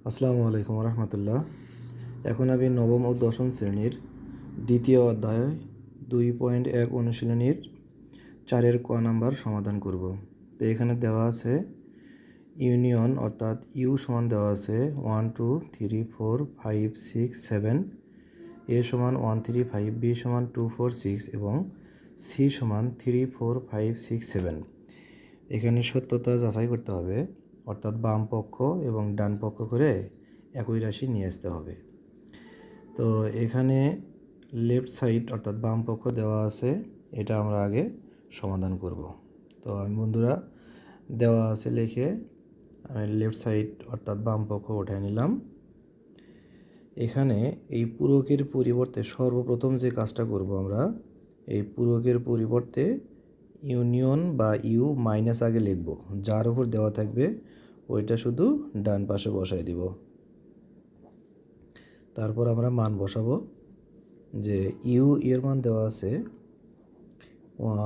আসসালামু আলাইকুম রহমতুল্লাহ। এখন আমি নবম ও দশম শ্রেণীর দ্বিতীয় অধ্যায় 2.1 অনুশীলনীর 4-এর ক নাম্বার সমাধান করব। তো এখানে দেওয়া আছে ইউনিয়ন অর্থাৎ ইউ সমান দেওয়া আছে 1 2 3 4 5 6 7, এ সমান 1 3 5, বি সমান 2 4 6 এবং সি সমান 3 4 5 6 7। এখানে সত্যতা যাচাই করতে হবে, অর্থাৎ বাম পক্ষ এবং ডান পক্ষ করে একই রাশি নিয়ে আসতে হবে। তো এখানে লেফট সাইড অর্থাৎ বাম পক্ষ দেওয়া আছে, এটা আমরা আগে সমাধান করব। তো আমি বন্ধুরা দেওয়া আছে লিখে আমি লেফট সাইড অর্থাৎ বাম পক্ষ উঠায় নিলাম। এখানে এই পূরকের পরিবর্তে সর্বপ্রথম যে কাজটা করব আমরা, এই পূরকের পরিবর্তে ইউনিয়ন বা ইউ মাইনাস আগে লিখব, যার উপর দেওয়া থাকবে ওইটা শুধু ডান পাশে বসাই দিব। তারপর আমরা মান বসাবো, যে ইউ এর মান দেওয়া আছে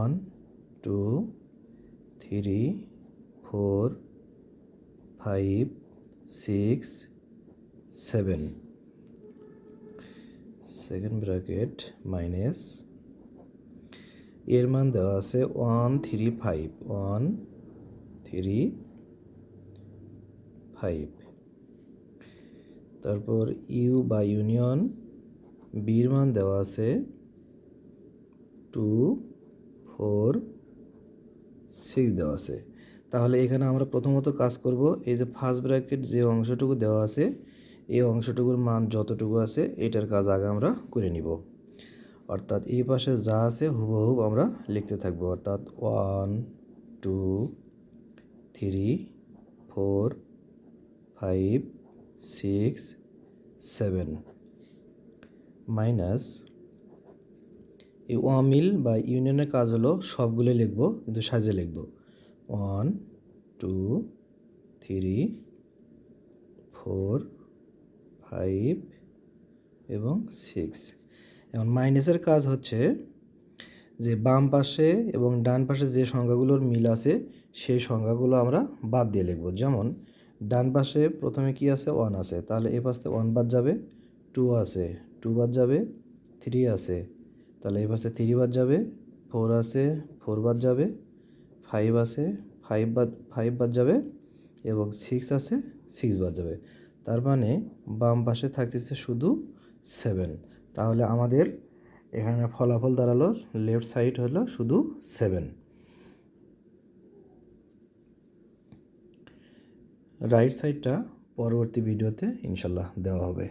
1 2 3 4 5 6 7, সেকেন্ড ব্র্যাকেট মাইনাস এর মান দেওয়া আছে 1 3 5 1 3 5। তারপর ইউ বা ইউনিয়ন বির মান দেওয়া আছে 2 4 6 দেওয়া আছে। তাহলে এখানে আমরা প্রথমত কাজ করব, এই যে ফার্স্ট ব্র্যাকেট যে অংশটুকু দেওয়া আছে এই অংশটুকুর মান যতটুকু আছে এটার কাজ আগে আমরা করে নিব। অর্থাৎ এই পাশে যা আছে হুবহু আমরা লিখতে থাকব, অর্থাৎ 1 2 3 4 5 6 7 মাইনাস এই অমিল বা ইউনিয়নের কাজ হলো সবগুলো লিখব, কিন্তু সাজে লিখব 1 2 3 4 5 এবং 6। এখন মাইনাসের কাজ হচ্ছে যে বাম পাশে এবং ডান পাশে যে সংখ্যাগুলোর মিল আছে সেই সংখ্যাগুলো আমরা বাদ দিয়ে লিখব। যেমন ডান পাশে প্রথমে কি আছে 1 আছে, তাহলে এই পাশে 1 বাদ যাবে, 2 আছে 2 বাদ যাবে, 3 আছে তাহলে এই পাশে 3 বাদ যাবে, 4 আছে 4 বাদ যাবে, 5 আছে 5 বাদ যাবে এবং 6 আছে 6 বাদ যাবে। তার মানে বাম পাশে থাকতেছে শুধু 7। তাহলে আমাদের এখানে ফলাফল দাঁড়ালো লেফট সাইড হলো শুধু 7। রাইট সাইডটা পরবর্তী ভিডিওতে ইনশাল্লাহ দেওয়া হবে।